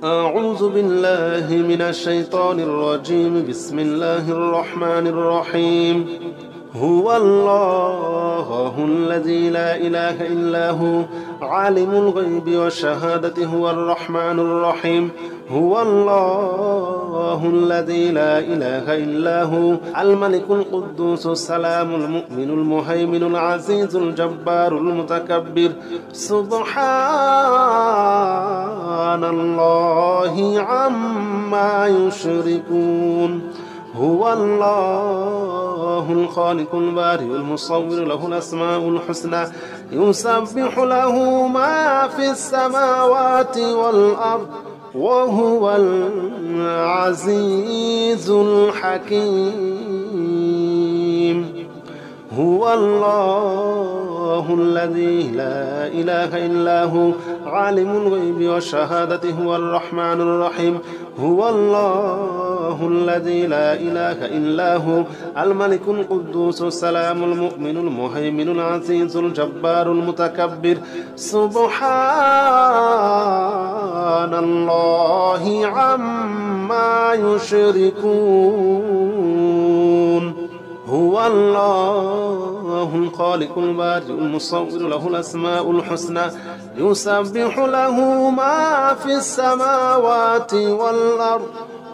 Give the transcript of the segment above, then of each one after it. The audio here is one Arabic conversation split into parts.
أعوذ بالله من الشيطان الرجيم. بسم الله الرحمن الرحيم. هو الله الذي لا إله إلا هو عالم الغيب والشهادة هو الرحمن الرحيم. هو الله الذي لا إله إلا هو الملك القدوس السلام المؤمن المهيمن العزيز الجبار المتكبر. سبحان الله عما يشركون. هو الله الخالق البارئ المصور له الأسماء الحسنى يسبح له ما في السماوات والأرض وهو العزيز الحكيم. هو الله الذي لا إله إلا هو عالم الغيب والشهادة هو الرحمن الرحيم. هو الله الذي لا إله إلا هو الملك القدوس السلام المؤمن المهيمن العزيز الجبار المتكبر. سبحان الله عما يشركون. هو الله الخالق البارئ المصور له الأسماء الحسنى يسبح له ما في السماوات والأرض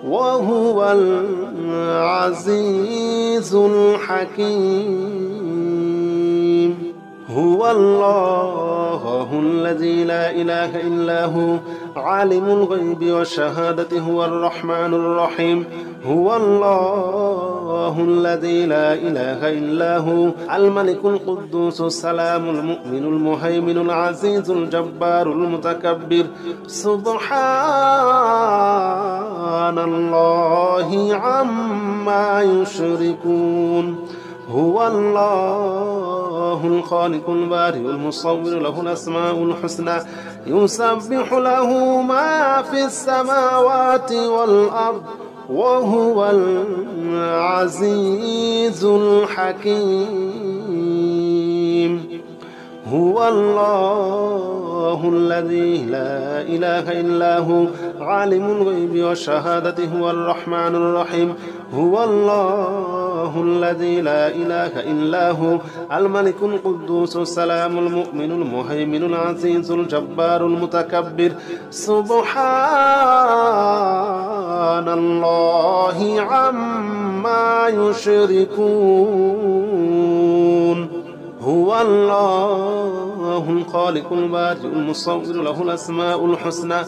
وهو العزيز الحكيم. هو الله الذي لا إله إلا هو عالم الغيب والشهادة هو الرحمن الرحيم. هو الله الذي لا إله إلا هو الملك القدوس السلام المؤمن المهيمن العزيز الجبار المتكبر. سبحان الله عما يشركون. هو الله الخالق البارئ المصور له الأسماء الحسنى يسبح له ما في السماوات والأرض وهو العزيز الحكيم. هو الله الذي لا إله إلا هو عالم الغيب والشهادة هو الرحمن الرحيم. هو الله الذي لا إله إلا هو الملك القدوس السلام المؤمن المهيمن العزيز الجبار المتكبر. سبحان الله عما يشركون. هو الله الخالق البارئ المصور له الأسماء الحسنى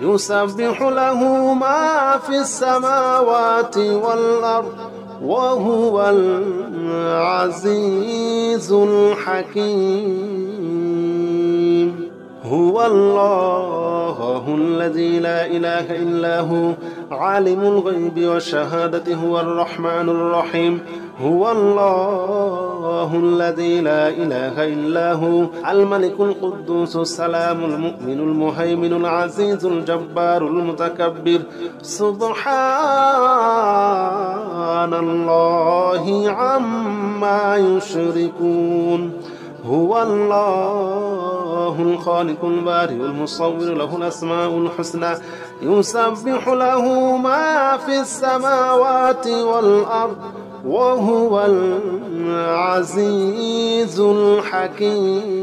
يسبح له ما في السماوات والأرض وهو العزيز الحكيم. هو الله الذي لا إله إلا هو عالم الغيب والشهادة هو الرحمن الرحيم. هو الله الذي لا إله إلا هو الملك القدوس السلام المؤمن المهيمن العزيز الجبار المتكبر. سبحان الله عما يشركون. هو الله الخالق البارئ المصور له الأسماء الحسنى يسبح له ما في السماوات والأرض وهو العزيز الحكيم.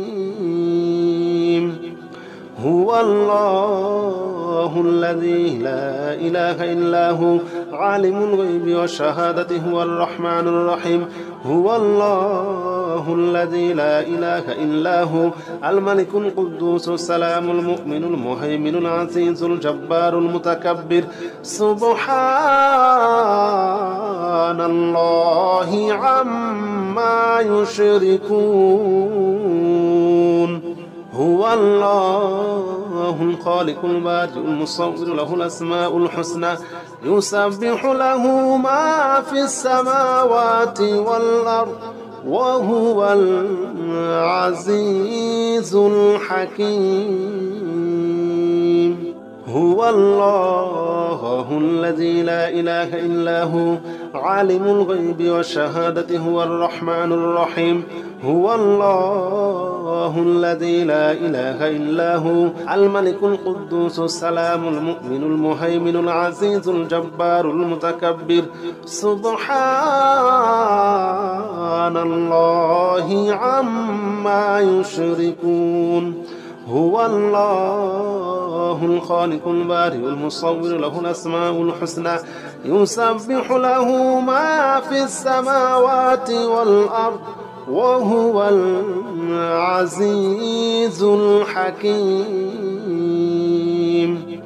هو الله الذي لا إله إلا هو عالم الغيب والشهادة هو الرحمن الرحيم. هو الله الذي لا إله إلا هو الملك القدوس السلام المؤمن المهيمن العزيز الجبار المتكبر. سبحان الله عما يشركون. هو الله الخالق البارئ المصور له الأسماء الحسنى يسبح له ما في السماوات والأرض وهو العزيز الحكيم. هو الله الذي لا إله إلا هو عالم الغيب والشهادة هو الرحمن الرحيم هو الله الذي لا إله إلا هو الملك القدوس السلام المؤمن المهيمن العزيز الجبار المتكبر سبحان الله عما يشركون هو الله الخالق البارئ المصور له الأسماء الحسنى يسبح له ما في السماوات والأرض وهو العزيز الحكيم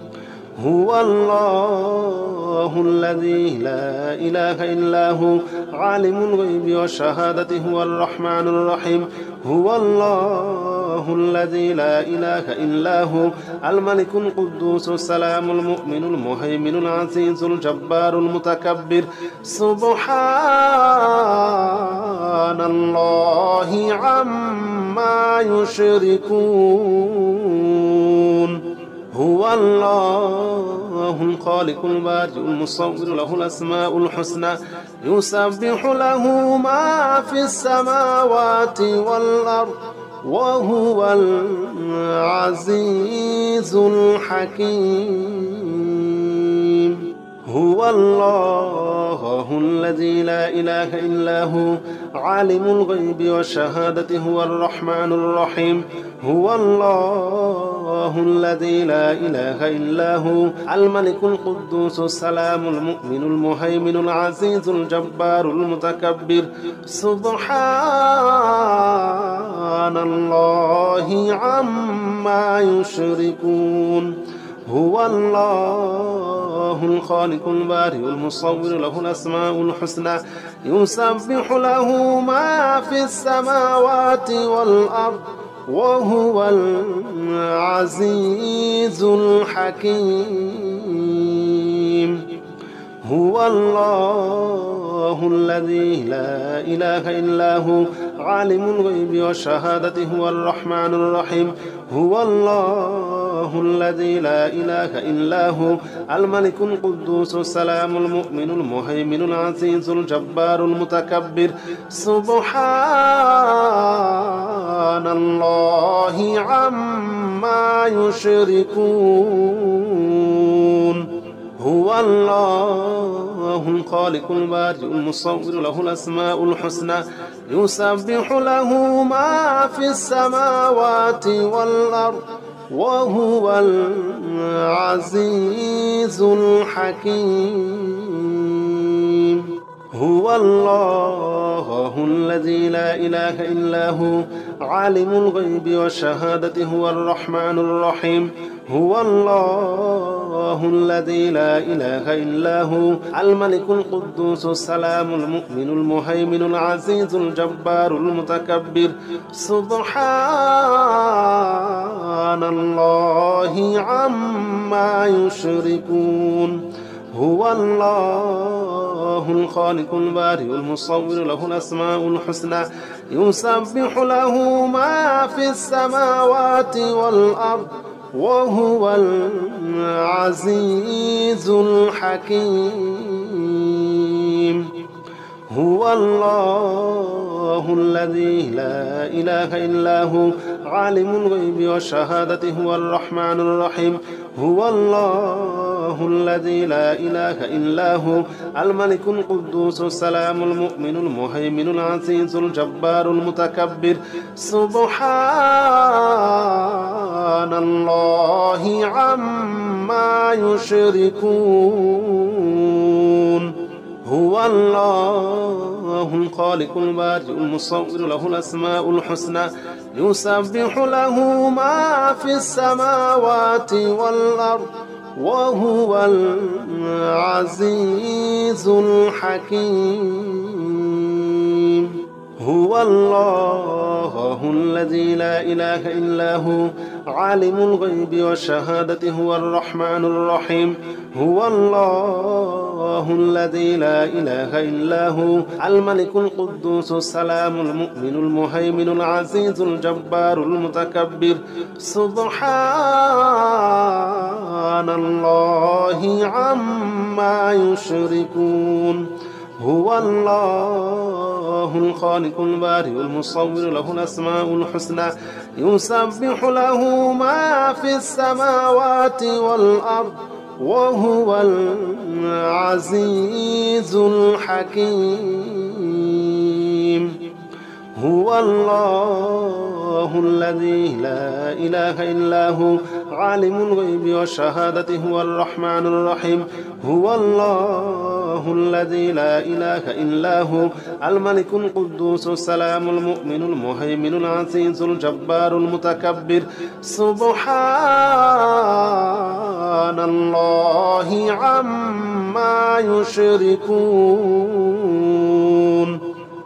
هو الله الذي لا إله إلا هو عالم الغيب والشهادة هو الرحمن الرحيم هو الله الذي لا إله إلا هو الملك القدوس السلام المؤمن المهيمن العزيز الجبار المتكبر سبحان الله عما يشركون هو الله الخالق البارئ المصور له الأسماء الحسنى يسبح له ما في السماوات والأرض وهو العزيز الحكيم هو الله الذي لا إله إلا هو عالم الغيب والشهادة هو الرحمن الرحيم هو الله الذي لا إله إلا هو الملك القدوس السلام المؤمن المهيمن العزيز الجبار المتكبر سبحان الله عما يشركون هو الله الخالق البارئ المصور له الأسماء الحسنى يسبح له ما في السماوات والأرض وهو العزيز الحكيم هو الله الذي لا إله إلا هو عالم الغيب والشهادة هو الرحمن الرحيم هو الله الذي لا إله إلا هو الملك القدوس السلام المؤمن المهيمن العزيز الجبار المتكبر سبحان الله عما يشركون هو الله الخالق البارئ المصور له الأسماء الحسنى يسبح له ما في السماوات والأرض وهو العزيز الحكيم هو الله الذي لا إله إلا هو عالم الغيب والشهادة هو الرحمن الرحيم هو الله الذي لا إله إلا هو الملك القدوس السلام المؤمن المهيمن العزيز الجبار المتكبر سبحان الله عما يشركون هو الله الخالق البارئ المصور له الأسماء الحسنى يسبح له ما في السماوات والأرض وهو العزيز الحكيم هو الله الذي لا إله إلا هو عالم الغيب والشهادة هو الرحمن الرحيم هو الله الذي لا إله إلا هو الملك القدوس السلام المؤمن المهيمن العزيز الجبار المتكبر سبحان الله عما يشركون هو الله الخالق البارئ المصور له الأسماء الحسنى يسبح له ما في السماوات والأرض وهو العزيز الحكيم هو الله الذي لا إله إلا هو عالم الغيب والشهادة هو الرحمن الرحيم هو الله الذي لا إله إلا هو الملك القدوس السلام المؤمن المهيمن العزيز الجبار المتكبر سبحان الله عما يشركون هو الله الخالق البارئ المصور له الأسماء الحسنى يسبح له ما في السماوات والأرض وهو العزيز الحكيم هو الله الذي لا إله إلا هو عالم الغيب والشهادة هو الرحمن الرحيم هو الله الذي لا إله إلا هو الملك القدوس السلام المؤمن المهيمن العزيز الجبار المتكبر سبحان الله عما يشركون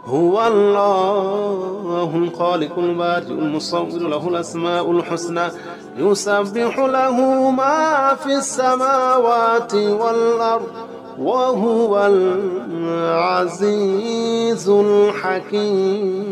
هو الله الخالق البارئ المصور له الأسماء الحسنى يسبح له ما في السماوات والأرض وهو العزيز الحكيم